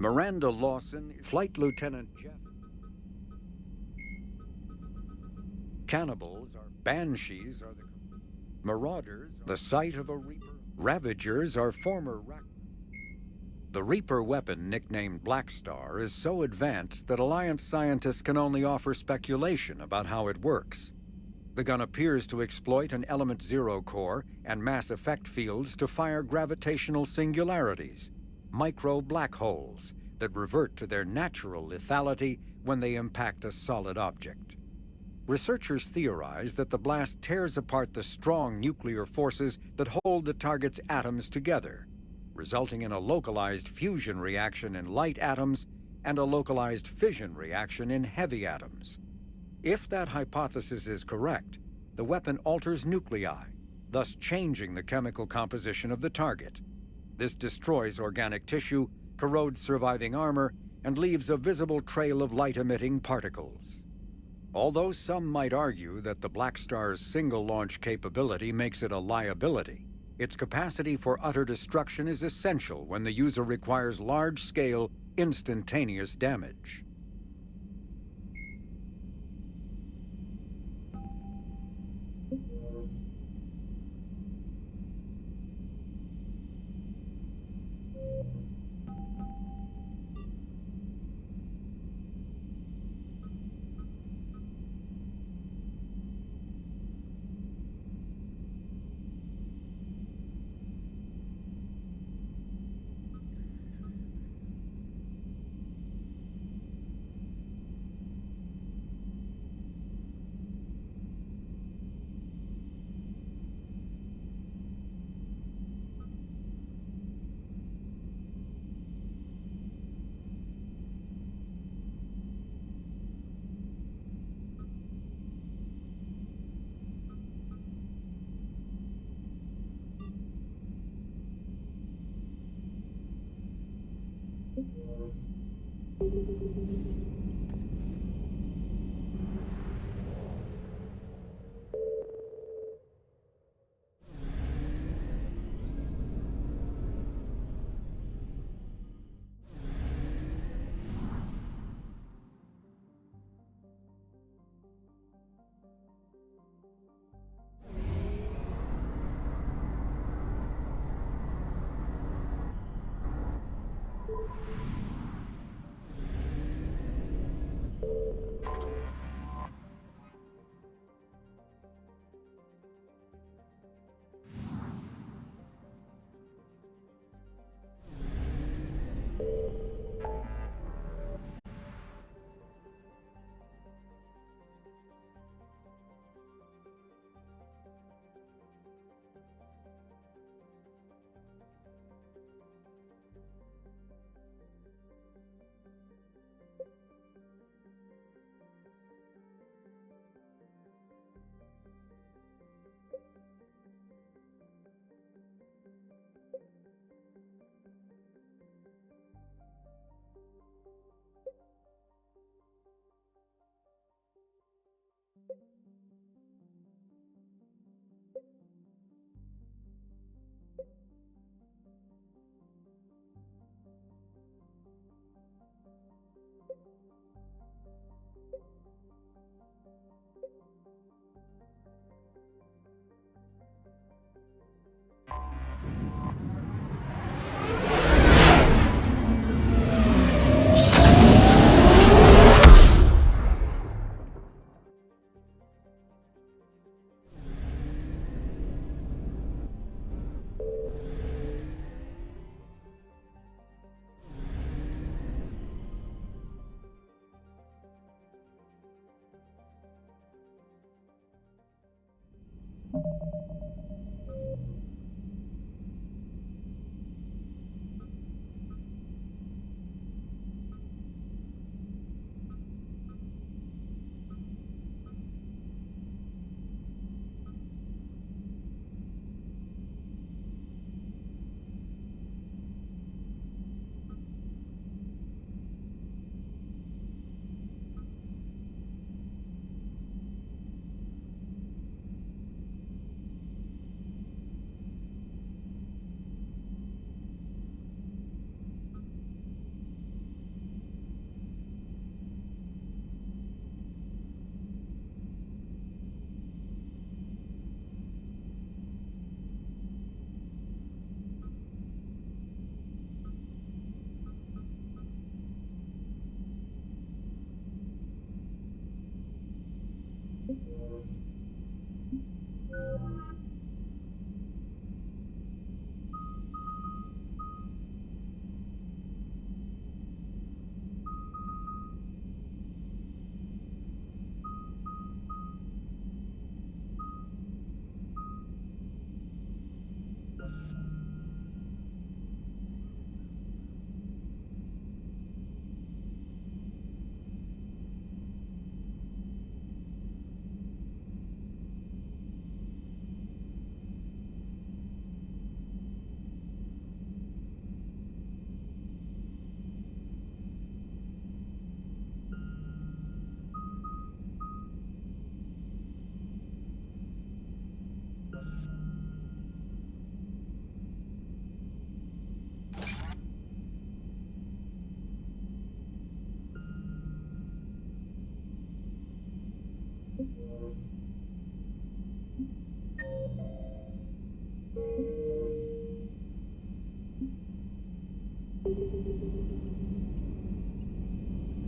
Miranda Lawson, Flight Lieutenant Jeff. Cannibals are banshees are the marauders, the site of a reaper. Ravagers are former The Reaper weapon, nicknamed Black Star, is so advanced that Alliance scientists can only offer speculation about how it works. The gun appears to exploit an Element Zero core and mass effect fields to fire gravitational singularities, micro black holes that revert to their natural lethality when they impact a solid object. Researchers theorize that the blast tears apart the strong nuclear forces that hold the target's atoms together, resulting in a localized fusion reaction in light atoms and a localized fission reaction in heavy atoms. If that hypothesis is correct, the weapon alters nuclei, thus changing the chemical composition of the target. This destroys organic tissue, corrodes surviving armor, and leaves a visible trail of light-emitting particles. Although some might argue that the Black Star's single-launch capability makes it a liability, its capacity for utter destruction is essential when the user requires large-scale, instantaneous damage.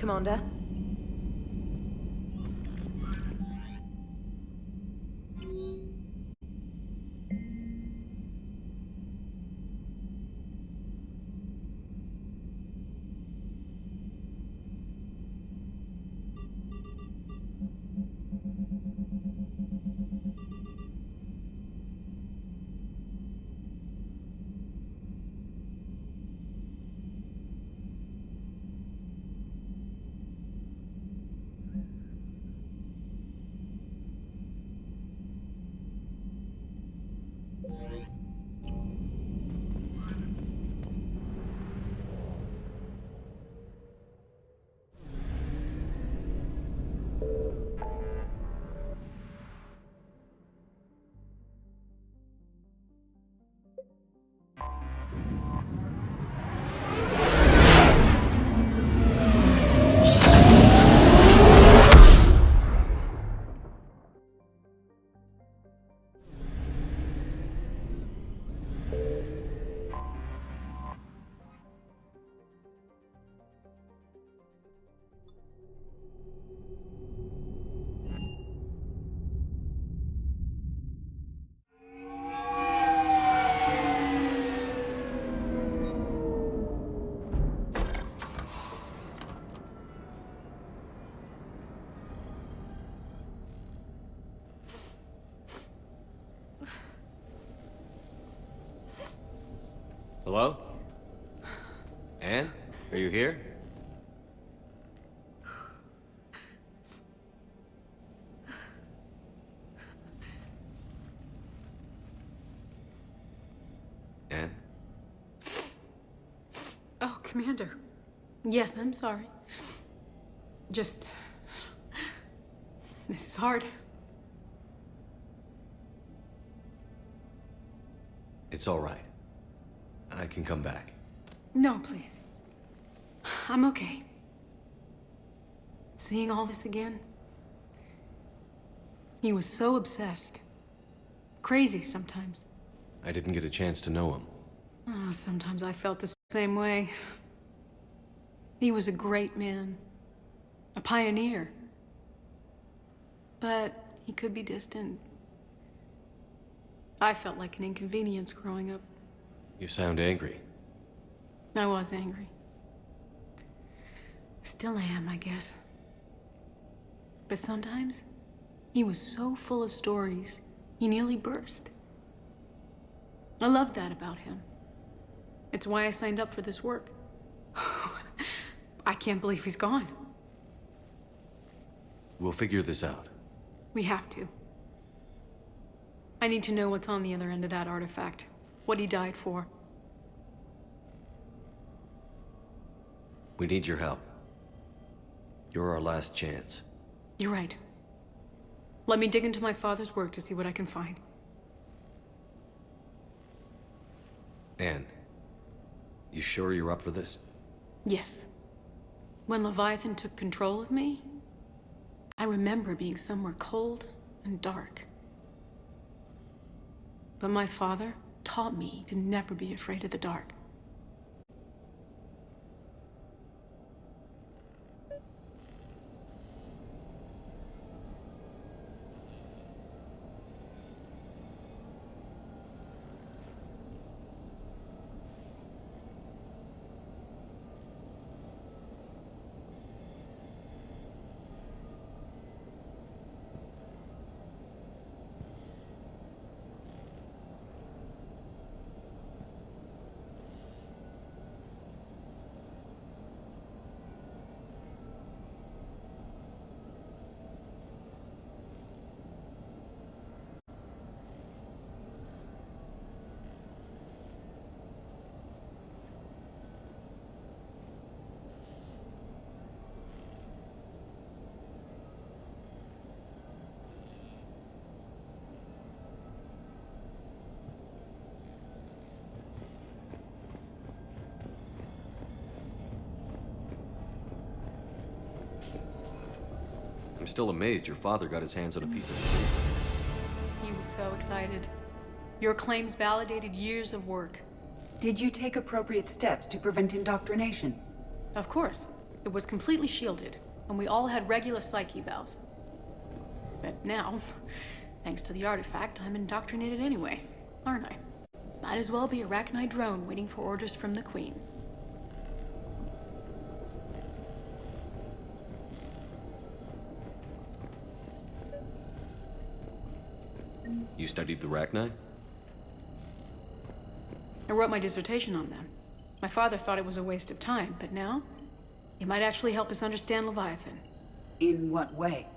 Commander. Hello? Anne? Are you here? Anne? Oh, Commander. Yes, I'm sorry. Just... this is hard. It's all right. I can come back. No, please. I'm okay. Seeing all this again... he was so obsessed. Crazy sometimes. I didn't get a chance to know him. Oh, sometimes I felt the same way. He was a great man. A pioneer. But he could be distant. I felt like an inconvenience growing up. You sound angry. I was angry. Still am, I guess. But sometimes, he was so full of stories, he nearly burst. I loved that about him. It's why I signed up for this work. I can't believe he's gone. We'll figure this out. We have to. I need to know what's on the other end of that artifact. What he died for. We need your help. You're our last chance. You're right. Let me dig into my father's work to see what I can find. Anne, you sure you're up for this? Yes. When Leviathan took control of me, I remember being somewhere cold and dark. But my father taught me to never be afraid of the dark. I'm still amazed your father got his hands on a piece of... He was so excited. Your claims validated years of work. Did you take appropriate steps to prevent indoctrination? Of course. It was completely shielded, and we all had regular psyche evals. But now, thanks to the artifact, I'm indoctrinated anyway, aren't I? Might as well be a Arachnite drone waiting for orders from the Queen. You studied the Rachni? I wrote my dissertation on them. My father thought it was a waste of time, but now, it might actually help us understand Leviathan. In what way?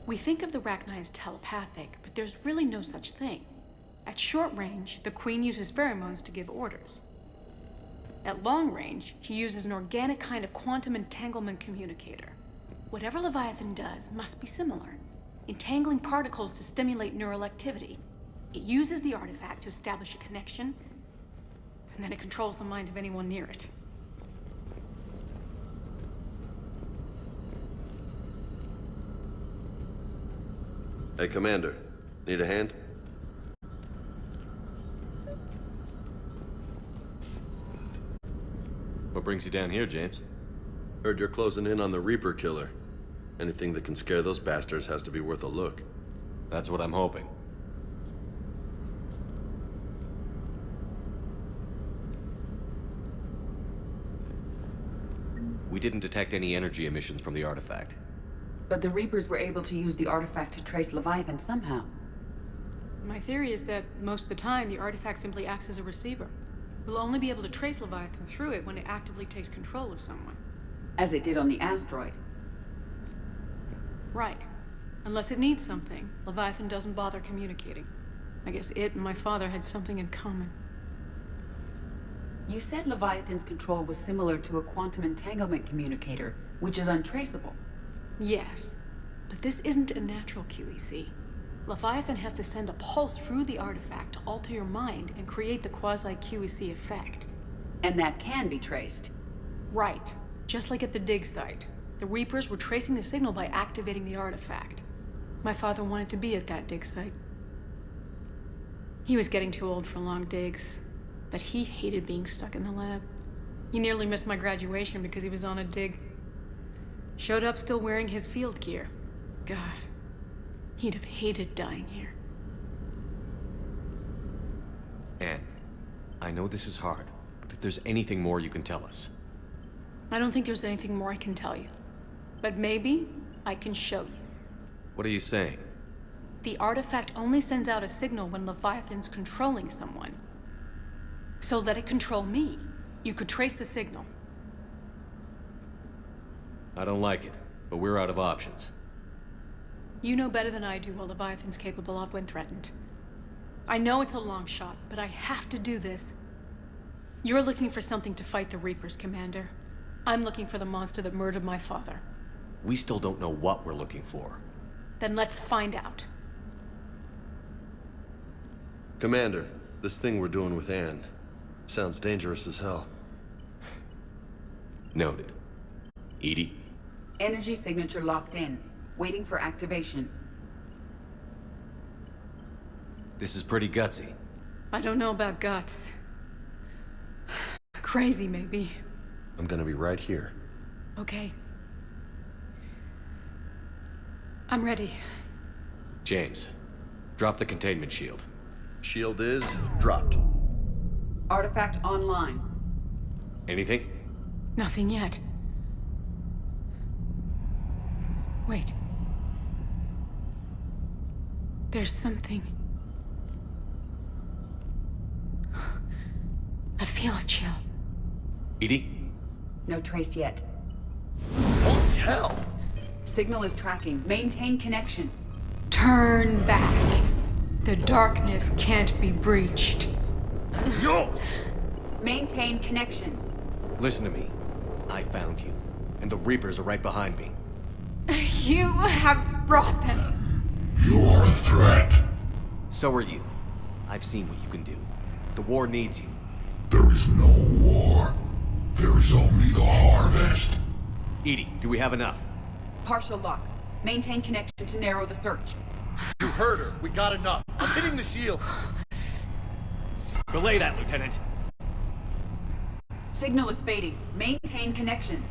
We think of the Rachni as telepathic, but there's really no such thing. At short range, the Queen uses pheromones to give orders. At long range, she uses an organic kind of quantum entanglement communicator. Whatever Leviathan does must be similar, entangling particles to stimulate neural activity. It uses the artifact to establish a connection, and then it controls the mind of anyone near it. Hey, Commander. Need a hand? What brings you down here, James? Heard you're closing in on the Reaper killer. Anything that can scare those bastards has to be worth a look. That's what I'm hoping. We didn't detect any energy emissions from the artifact. But the Reapers were able to use the artifact to trace Leviathan somehow. My theory is that most of the time, the artifact simply acts as a receiver. We'll only be able to trace Leviathan through it when it actively takes control of someone. As it did on the asteroid. Right. Unless it needs something, Leviathan doesn't bother communicating. I guess it and my father had something in common. You said Leviathan's control was similar to a quantum entanglement communicator, which is untraceable. Yes, but this isn't a natural QEC. Leviathan has to send a pulse through the artifact to alter your mind and create the quasi-QEC effect. And that can be traced. Right. Just like at the dig site. The Reapers were tracing the signal by activating the artifact. My father wanted to be at that dig site. He was getting too old for long digs, but he hated being stuck in the lab. He nearly missed my graduation because he was on a dig. Showed up still wearing his field gear. God, he'd have hated dying here. Anne, I know this is hard, but if there's anything more you can tell us. I don't think there's anything more I can tell you. But maybe I can show you. What are you saying? The artifact only sends out a signal when Leviathan's controlling someone. So let it control me. You could trace the signal. I don't like it, but we're out of options. You know better than I do what Leviathan's capable of when threatened. I know it's a long shot, but I have to do this. You're looking for something to fight the Reapers, Commander. I'm looking for the monster that murdered my father. We still don't know what we're looking for. Then let's find out. Commander, this thing we're doing with Anne sounds dangerous as hell. Noted. Edie? Energy signature locked in, waiting for activation. This is pretty gutsy. I don't know about guts. Crazy, maybe. I'm gonna be right here. Okay. I'm ready. James, drop the containment shield. Shield is dropped. Artifact online. Anything? Nothing yet. Wait. There's something. I feel a chill. Edie? No trace yet. Holy hell! Signal is tracking. Maintain connection. Turn back. The darkness can't be breached. Yo! Maintain connection. Listen to me. I found you, and the Reapers are right behind me. You have brought them. You are a threat. So are you. I've seen what you can do. The war needs you. There is no war. There is only the harvest. Edie, do we have enough? Partial lock. Maintain connection to narrow the search. You heard her. We got enough. I'm hitting the shield. Belay that, Lieutenant. Signal is fading. Maintain connection.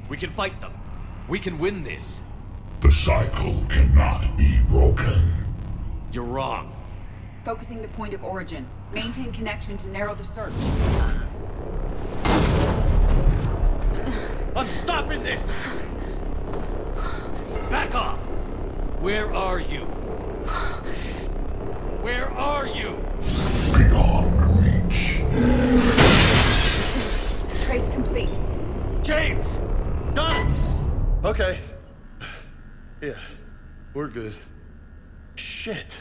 We can fight them. We can win this. The cycle cannot be broken. You're wrong. Focusing the point of origin. Maintain connection to narrow the search. I'm stopping this! Back off! Where are you? Where are you? Beyond reach. Trace complete. James! Got it! Okay. Yeah, we're good. Shit.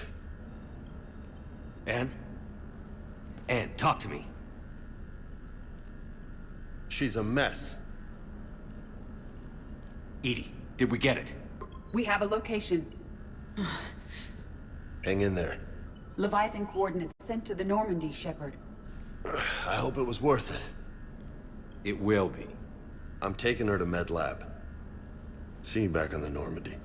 Anne? Anne, talk to me. She's a mess. Edie, did we get it? We have a location. Hang in there. Leviathan coordinates sent to the Normandy, Shepard. I hope it was worth it. It will be. I'm taking her to Med Lab. See you back on the Normandy.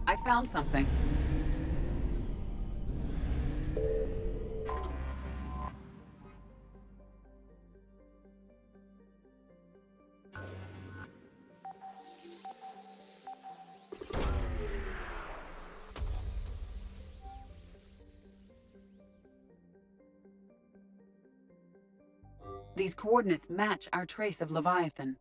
I found something. These coordinates match our trace of Leviathan.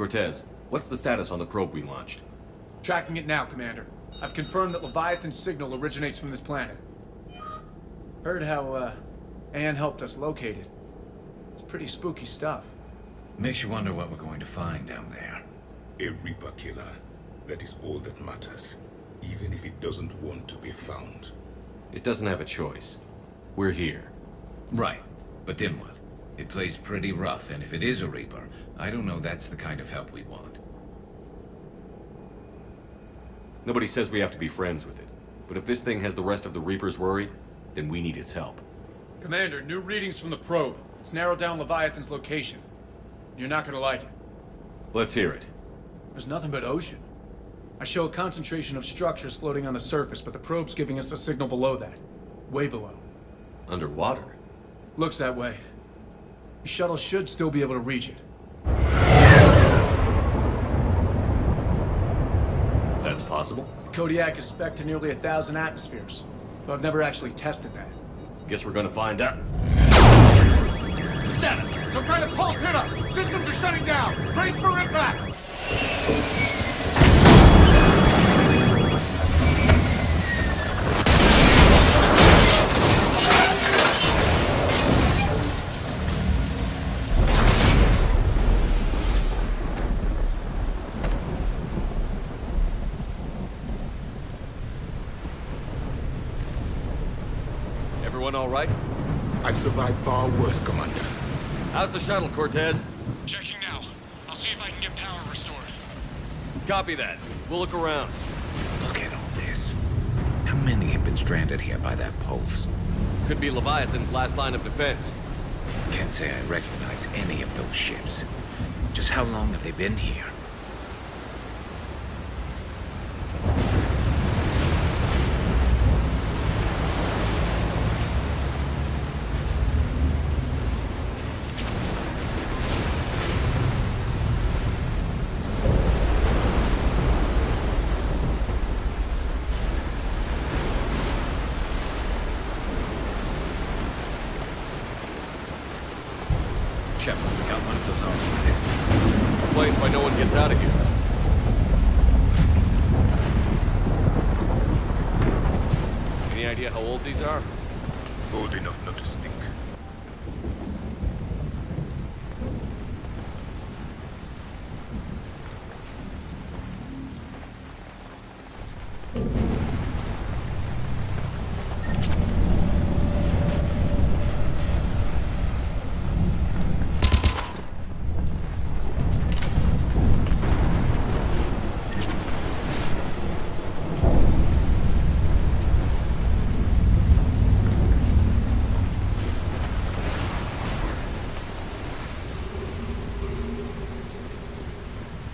Cortez, what's the status on the probe we launched? Tracking it now, Commander. I've confirmed that Leviathan's signal originates from this planet. Heard how, Anne helped us locate it. It's pretty spooky stuff. Makes you wonder what we're going to find down there. A Reaper killer. That is all that matters. Even if it doesn't want to be found. It doesn't have a choice. We're here. Right, but then what? It plays pretty rough, and if it is a Reaper, I don't know that's the kind of help we want. Nobody says we have to be friends with it. But if this thing has the rest of the Reapers worried, then we need its help. Commander, new readings from the probe. It's narrowed down Leviathan's location. You're not gonna like it. Let's hear it. There's nothing but ocean. I show a concentration of structures floating on the surface, but the probe's giving us a signal below that. Way below. Underwater? Looks that way. The shuttle should still be able to reach it. That's possible. Kodiak is spec'd to nearly 1,000 atmospheres, but I've never actually tested that. Guess we're gonna find out. Status! Some kind of pulse hit us! Systems are shutting down! Brace for impact! Everyone all right? I've survived far worse, Commander. How's the shuttle, Cortez? Checking now. I'll see if I can get power restored. Copy that. We'll look around. Look at all this. How many have been stranded here by that pulse? Could be Leviathan's last line of defense. Can't say I recognize any of those ships. Just how long have they been here? Shepard, we got one of those artifacts. A place where no one gets out of here. Any idea how old these are? Old enough not to stink.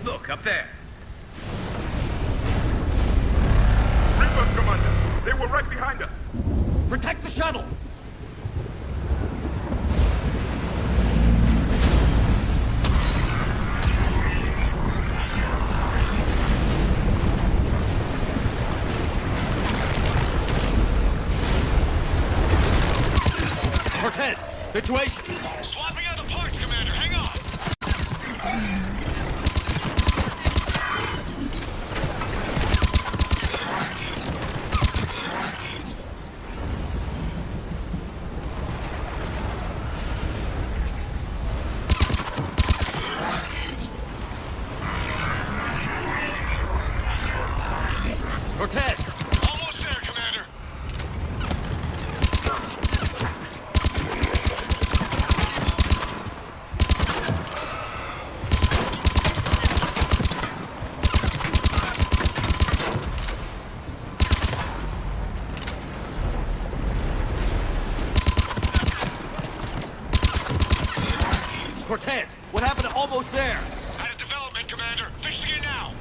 Look, up there. Reapers, Commander! They were right behind us! Protect the shuttle! Cortez! Situation! Swapping out the parts, Commander! Hang on! Cortez! Almost there, Commander! Cortez, what happened to almost there? Had a development, Commander. Fixing it now.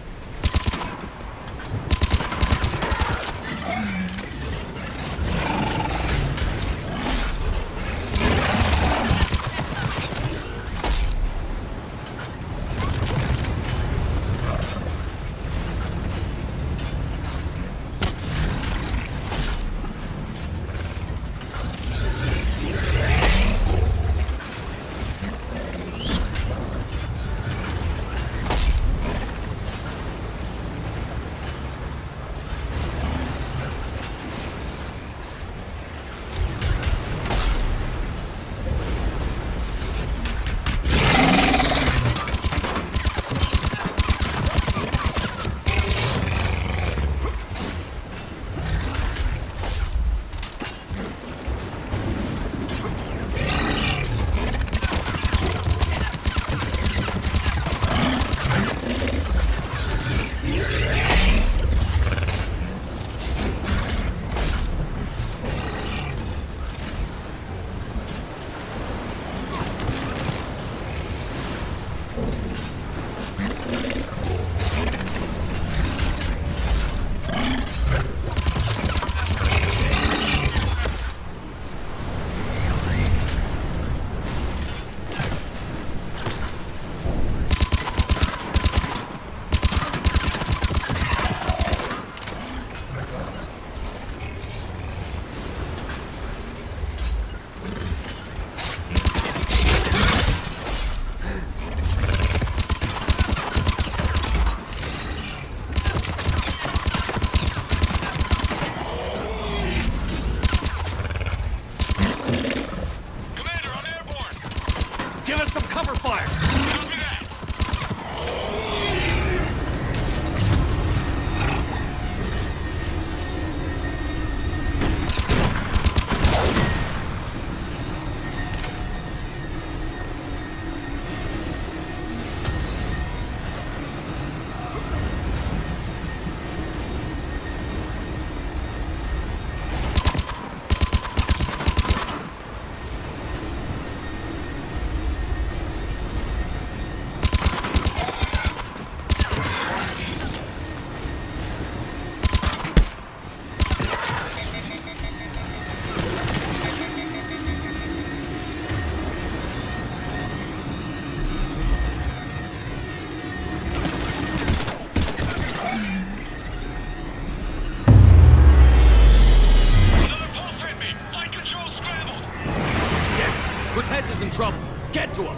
trouble. Get to him!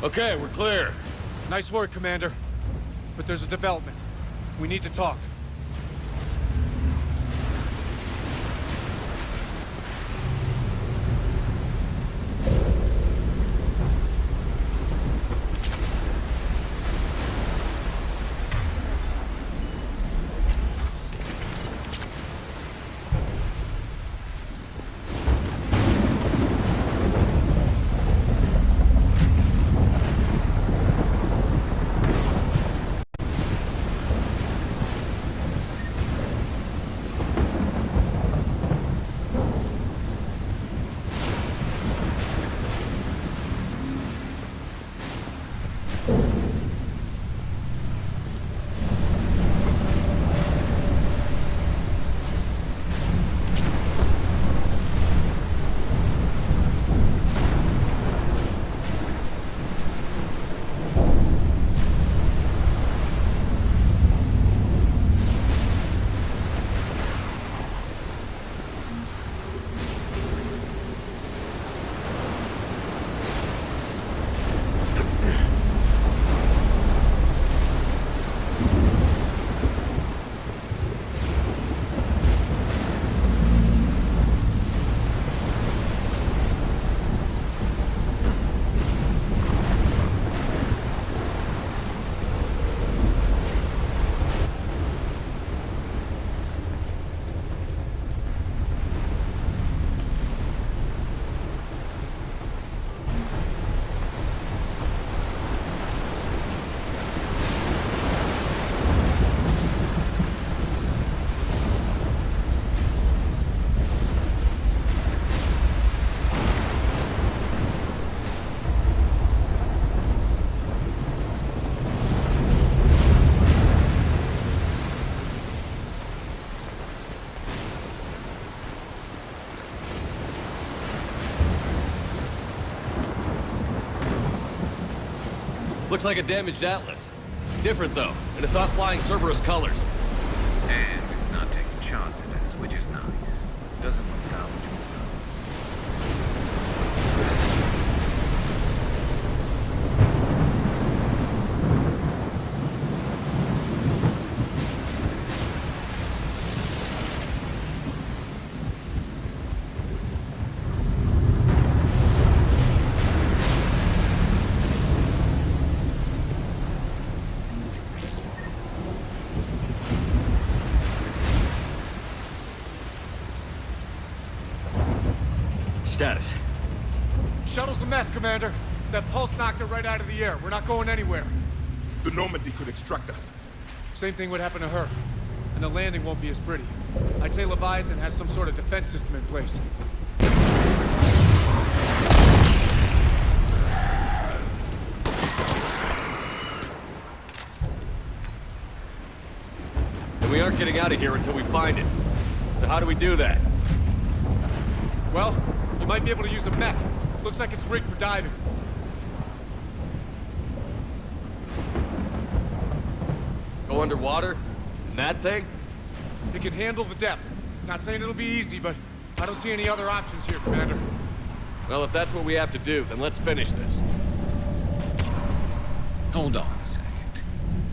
Okay, we're clear. Nice work, Commander. But there's a development. We need to talk. Looks like a damaged Atlas. Different, though, and it's not flying Cerberus colors. And it's not taking shots at us, which is nice. Doesn't look salvageable. Status. Shuttle's a mess, Commander. That pulse knocked it right out of the air. We're not going anywhere. The Normandy could extract us. Same thing would happen to her. And the landing won't be as pretty. I'd say Leviathan has some sort of defense system in place. And we aren't getting out of here until we find it. So how do we do that? Well, you might be able to use a mech. Looks like it's rigged for diving. Go underwater? In that thing? It can handle the depth. Not saying it'll be easy, but I don't see any other options here, Commander. Well, if that's what we have to do, then let's finish this. Hold on a second.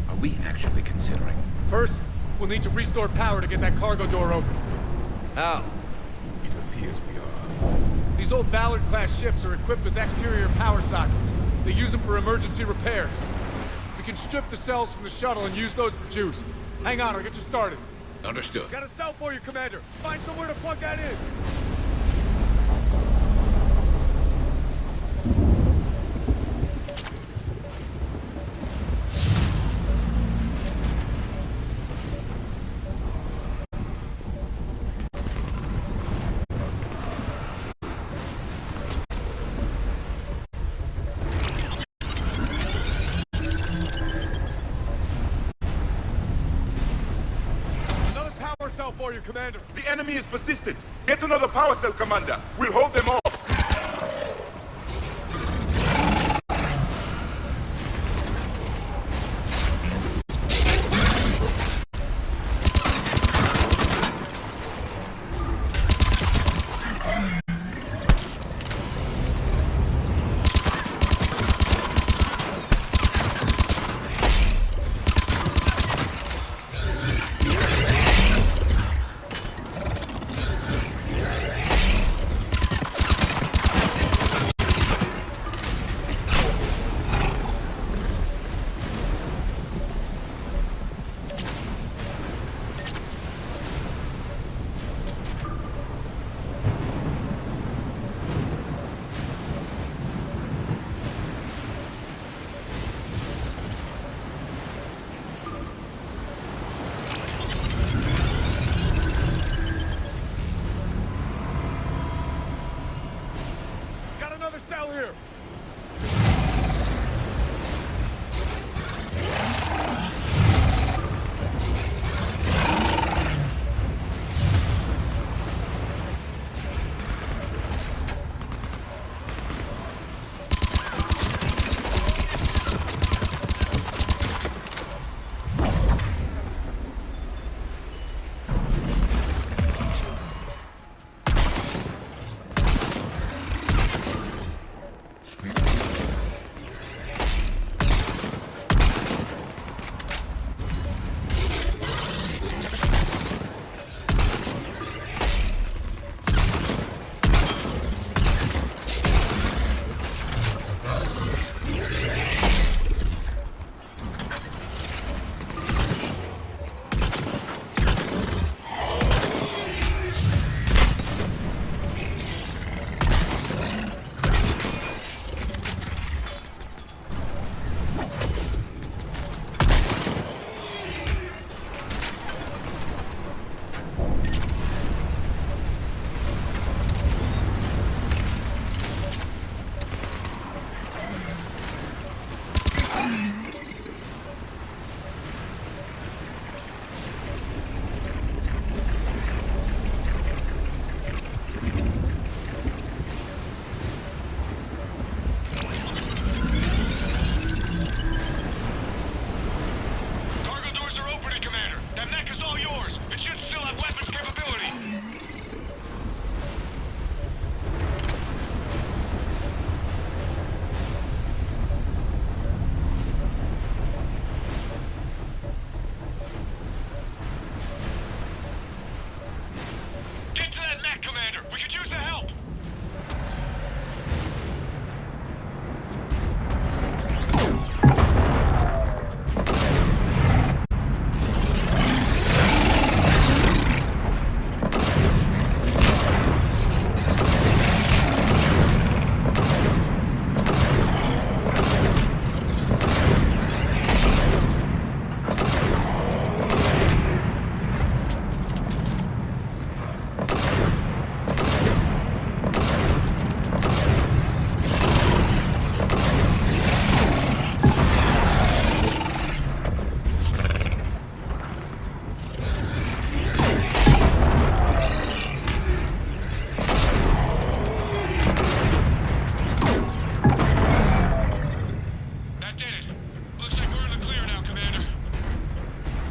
Are we actually considering? First, we'll need to restore power to get that cargo door open. How? It appears we are. These old Ballard-class ships are equipped with exterior power sockets. They use them for emergency repairs. We can strip the cells from the shuttle and use those for juice. Hang on, I'll get you started. Understood. Got a cell for you, Commander. Find somewhere to plug that in. for you, Commander. The enemy is persistent. Get another power cell, Commander. We'll hold them off. Got another cell here. It should still have weapons capability. Get to that mech, Commander. We could use the help.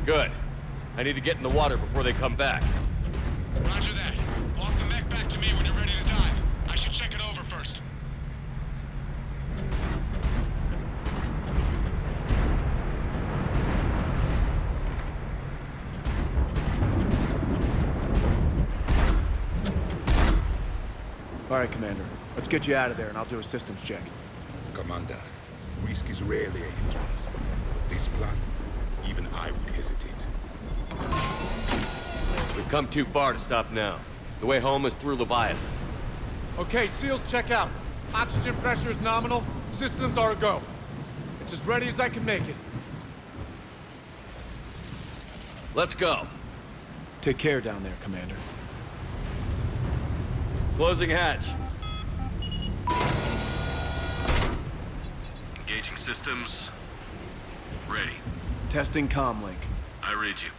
Good. I need to get in the water before they come back. Roger that. Walk the mech back to me when you're ready to dive. I should check it over first. All right, Commander. Let's get you out of there, and I'll do a systems check. Commander, risk is rarely a hindrance. But this plan, even I would hesitate. We've come too far to stop now. The way home is through Leviathan. Okay, SEALs, check out. Oxygen pressure is nominal. Systems are a go. It's as ready as I can make it. Let's go. Take care down there, Commander. Closing hatch. Engaging systems. Ready. Testing comlink. I read you.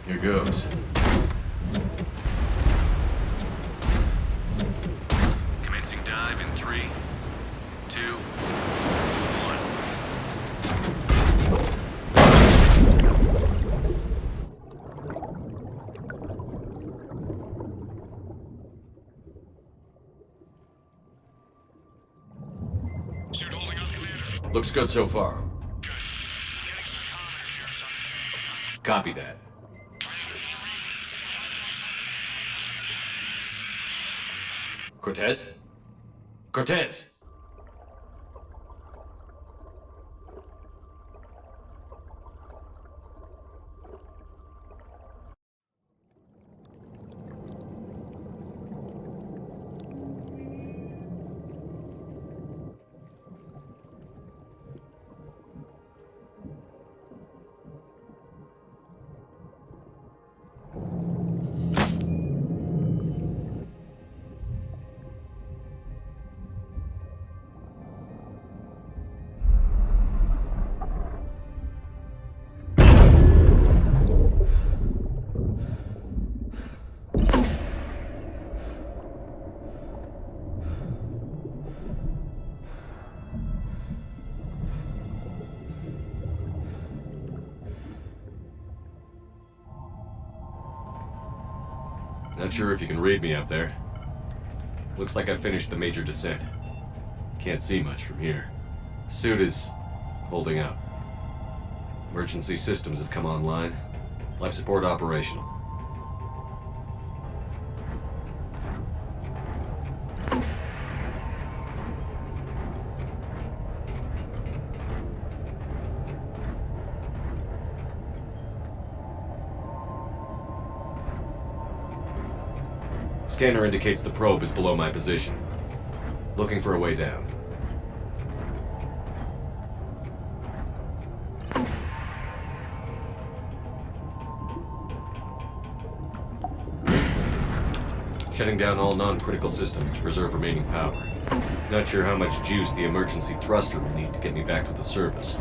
Here goes. Commencing dive in 3, 2, 1. Suit holding up, Commander. Looks good so far. Good. Getting some commentary here. It's on. Copy that. Cortez? Cortez! Not sure if you can read me up there. Looks like I finished the major descent. Can't see much from here. Suit is holding up. Emergency systems have come online. Life support operational. Scanner indicates the probe is below my position. Looking for a way down. Shutting down all non-critical systems to preserve remaining power. Not sure how much juice the emergency thruster will need to get me back to the surface.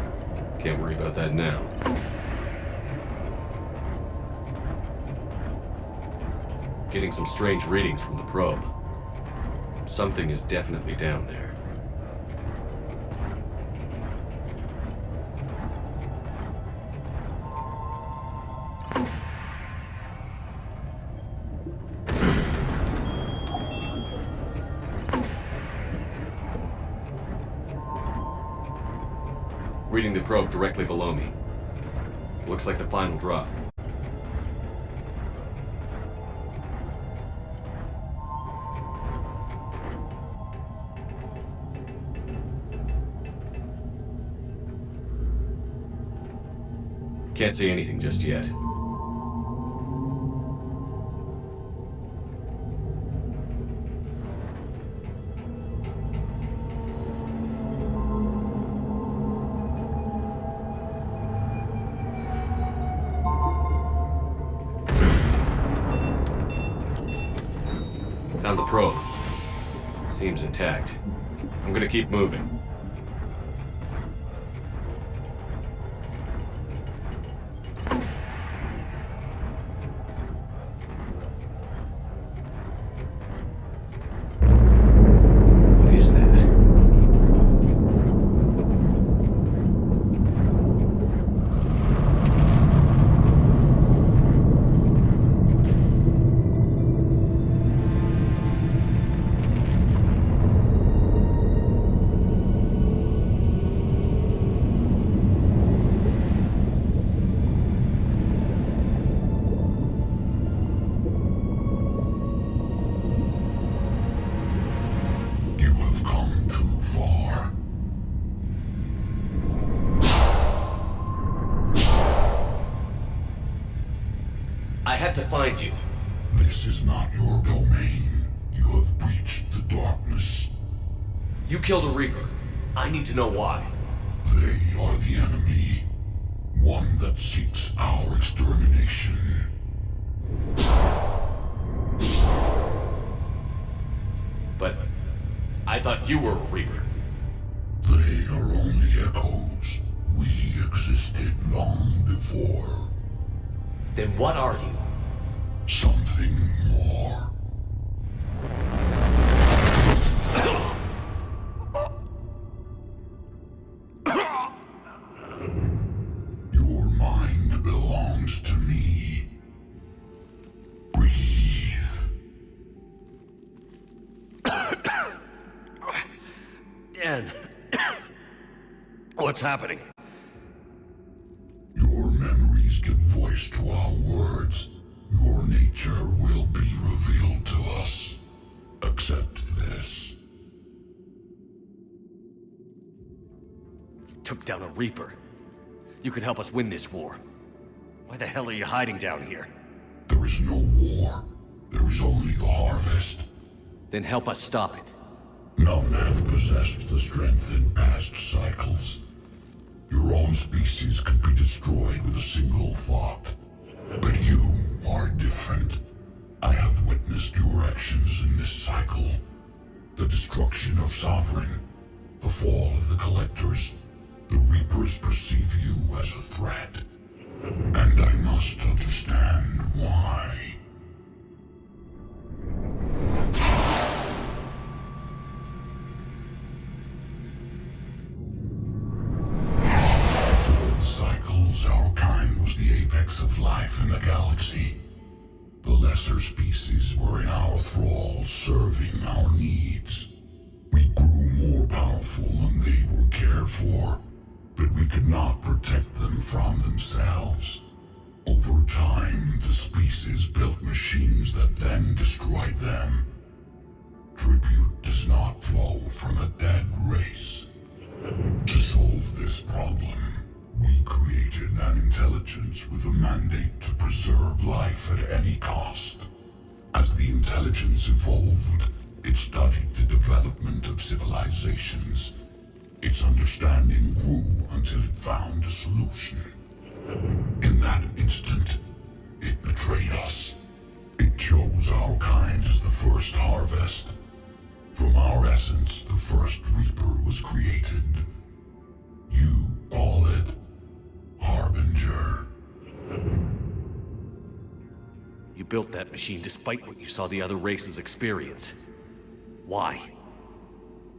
Can't worry about that now. Getting some strange readings from the probe. Something is definitely down there. Reading the probe directly below me. Looks like the final drop. Can't see anything just yet. Found the probe. Seems intact. I'm gonna keep moving. What is that? You have come too far. I had to find you. This is not your domain. You have breached the darkness. You killed a Reaper. I need to know why. They are the enemy. One that seeks our extermination. But I thought you were a Reaper. They are only echoes. We existed long before. Then what are you? Something more. Your mind belongs to me. Breathe. Dan. What's happening? Your memories give voice to our words. Your nature will be revealed to us. Accept this. You took down a Reaper. You could help us win this war. Why the hell are you hiding down here? There is no war. There is only the harvest. Then help us stop it. None have possessed the strength in past cycles. Your own species could be destroyed with a single thought. But you are different. I have witnessed your actions in this cycle. The destruction of Sovereign, the fall of the Collectors. The Reapers perceive you as a threat. And I must understand why. Before the cycles, our kind was the apex of life in the galaxy. The lesser species were in our thrall, serving our needs. We grew more powerful and they were cared for, but we could not protect them from themselves. Over time, the species built machines that then destroyed them. Tribute does not flow from a dead race. To solve this problem, we created an intelligence with a mandate to preserve life at any cost. As the intelligence evolved, it studied the development of civilizations. Its understanding grew until it found a solution. In that instant, it betrayed us. It chose our kind as the first harvest. From our essence, the first Reaper was created. You call it Harbinger. You built that machine despite what you saw the other races experience. Why?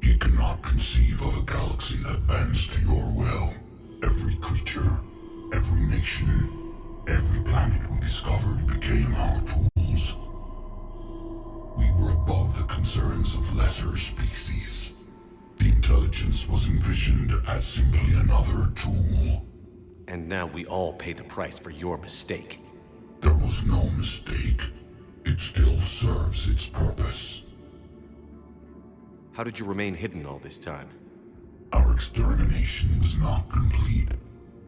You cannot conceive of a galaxy that bends to your will. Every creature, every nation, every planet we discovered became our tools. We were above the concerns of lesser species. The intelligence was envisioned as simply another tool. And now we all pay the price for your mistake. There was no mistake. It still serves its purpose. How did you remain hidden all this time? Our extermination was not complete.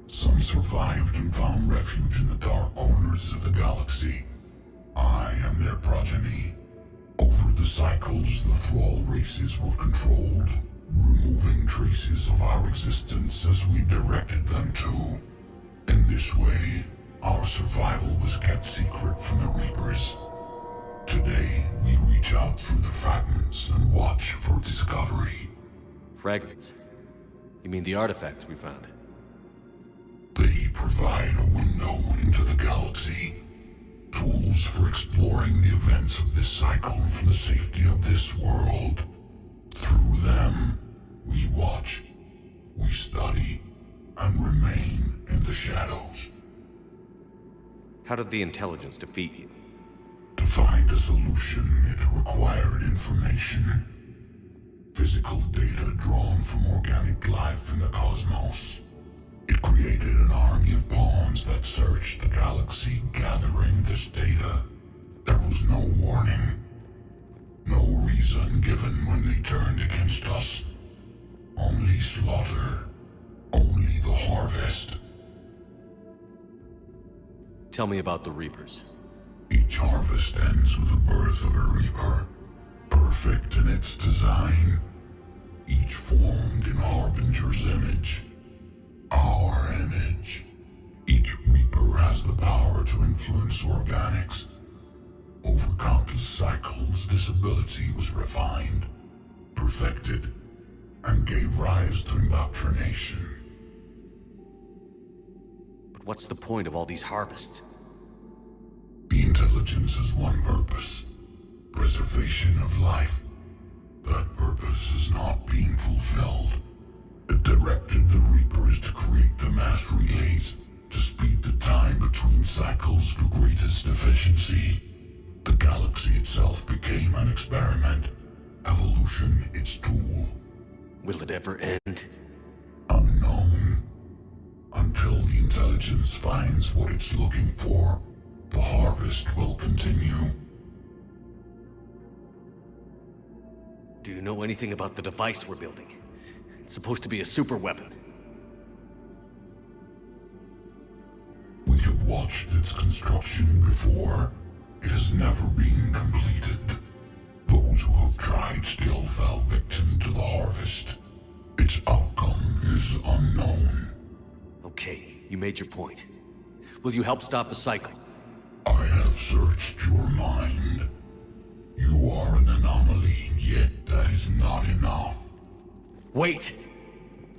Some survived and found refuge in the dark corners of the galaxy. I am their progeny. Over the cycles, the Thrall races were controlled, removing traces of our existence as we directed them to. In this way, our survival was kept secret from the Reapers. Today, we reach out through the fragments and watch for discovery. Fragments? You mean the artifacts we found? They provide a window into the galaxy. Tools for exploring the events of this cycle from the safety of this world. Through them, we watch, we study, and remain in the shadows. How did the intelligence defeat you? To find a solution, it required information. Physical data drawn from organic life in the cosmos. It created an army of pawns that searched the galaxy, gathering this data. There was no warning. No reason given when they turned against us. Only slaughter. Only the harvest. Tell me about the Reapers. Each harvest ends with the birth of a Reaper. Perfect in its design. Each formed in Harbinger's image. Our image. Each Reaper has the power to influence organics. Over countless cycles, this ability was refined, perfected, and gave rise to indoctrination. But what's the point of all these harvests? intelligence has one purpose: preservation of life. That purpose is not being fulfilled. It directed the Reapers to create the mass relays to speed the time between cycles for greatest efficiency. The galaxy itself became an experiment. Evolution its tool. Will it ever end? Unknown. Until the intelligence finds what it's looking for, the harvest will continue. Do you know anything about the device we're building? It's supposed to be a super weapon. We have watched its construction before. It has never been completed. Those who have tried still fell victim to the harvest. Its outcome is unknown. Okay, you made your point. Will you help stop the cycle? I have searched your mind. You are an anomaly, yet that is not enough. Wait!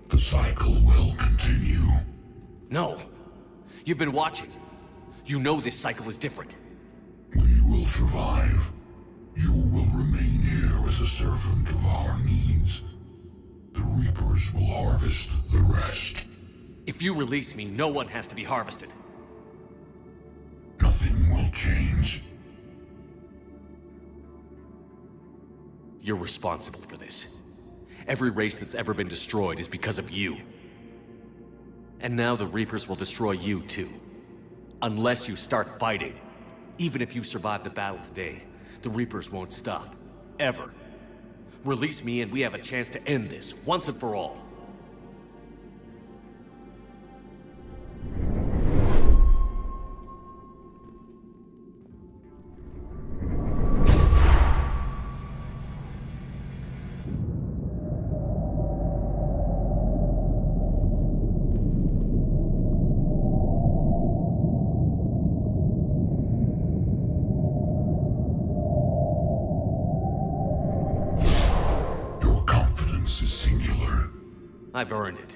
The cycle will continue. No! You've been watching. You know this cycle is different. We will survive. You will remain here as a servant of our needs. The Reapers will harvest the rest. If you release me, no one has to be harvested. Nothing will change. You're responsible for this. Every race that's ever been destroyed is because of you. And now the Reapers will destroy you too. Unless you start fighting. Even if you survive the battle today, the Reapers won't stop. Ever. Release me and we have a chance to end this, once and for all. Is singular. I've earned it.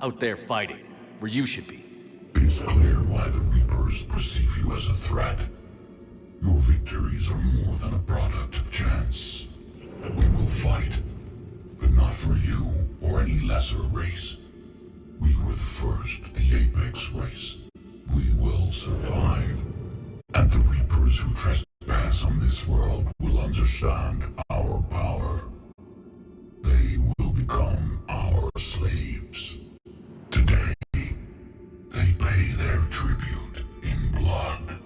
Out there fighting, where you should be. It is clear why the Reapers perceive you as a threat. Your victories are more than a product of chance. We will fight, but not for you or any lesser race. We were the first, the Apex race. We will survive. And the Reapers who trespass on this world will understand our power. They will become our slaves. Today, they pay their tribute in blood.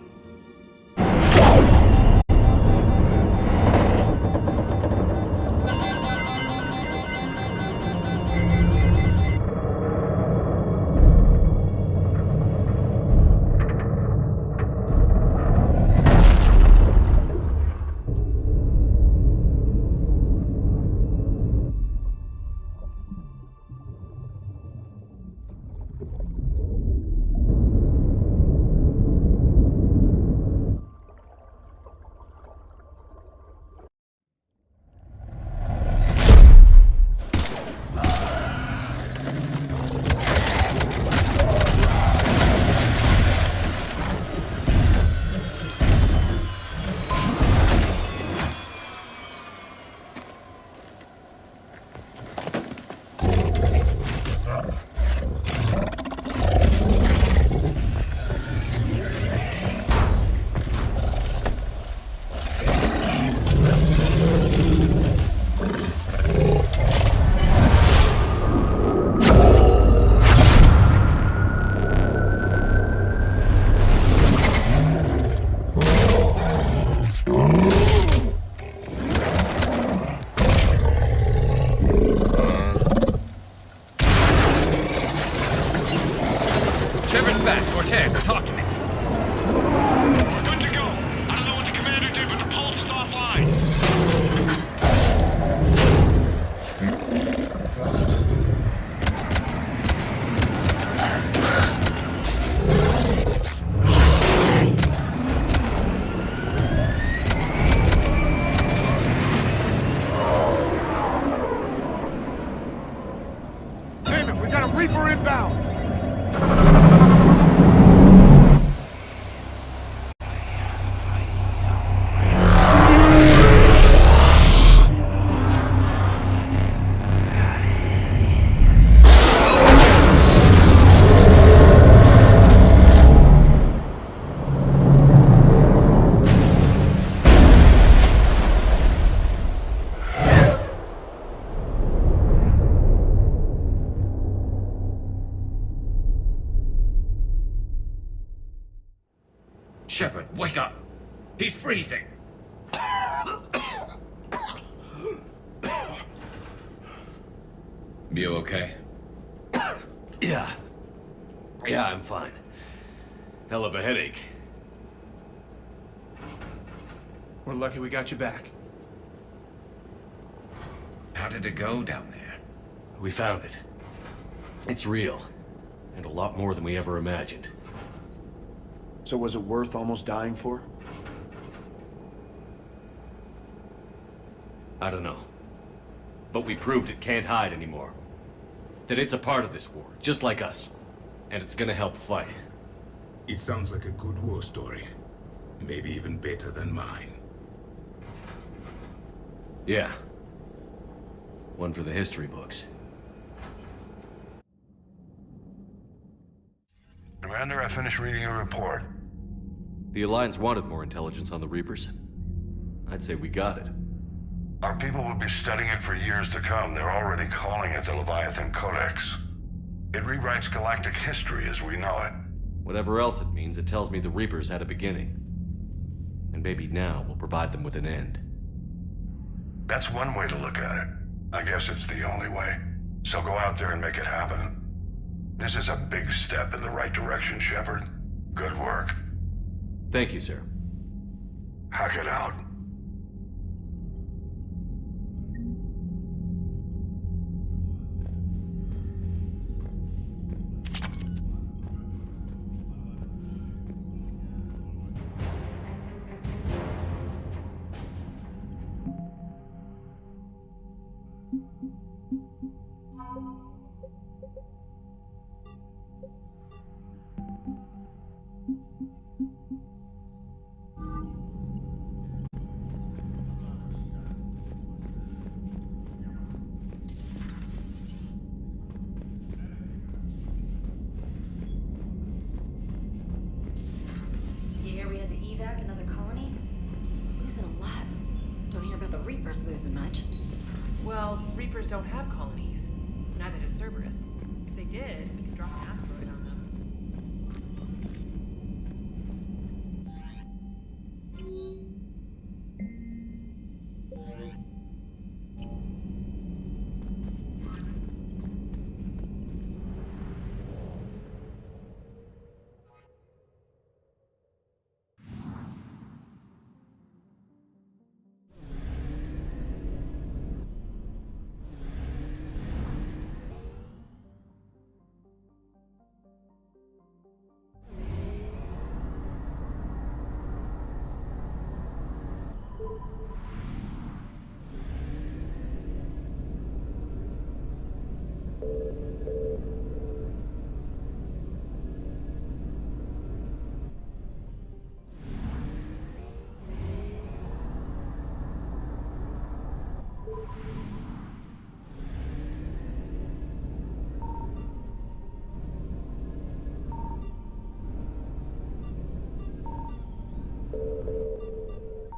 Shepard, wake up! He's freezing! You okay? Yeah. Yeah, I'm fine. Hell of a headache. We're lucky we got you back. How did it go down there? We found it. It's real. And a lot more than we ever imagined. So was it worth almost dying for? I don't know. But we proved it can't hide anymore. That it's a part of this war, just like us. And it's gonna help fight. It sounds like a good war story. Maybe even better than mine. Yeah. One for the history books. Commander, I finished reading your report. The Alliance wanted more intelligence on the Reapers. I'd say we got it. Our people will be studying it for years to come. They're already calling it the Leviathan Codex. It rewrites galactic history as we know it. Whatever else it means, it tells me the Reapers had a beginning. And maybe now we'll provide them with an end. That's one way to look at it. I guess it's the only way. So go out there and make it happen. This is a big step in the right direction, Shepard. Good work. Thank you, sir. Hack it out. You hear we had to evac another colony? Losing a lot. Don't hear about the Reapers losing much. Well, Reapers don't have colonies. Neither does Cerberus. If they did, we could drop an asteroid on them.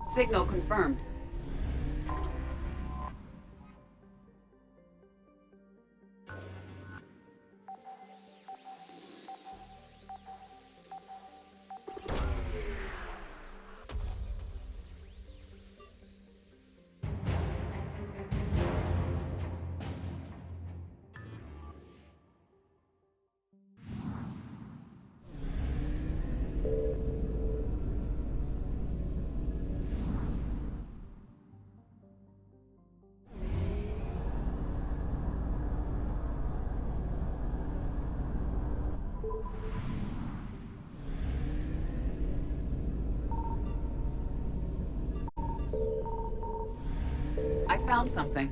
Signal confirmed. I found something.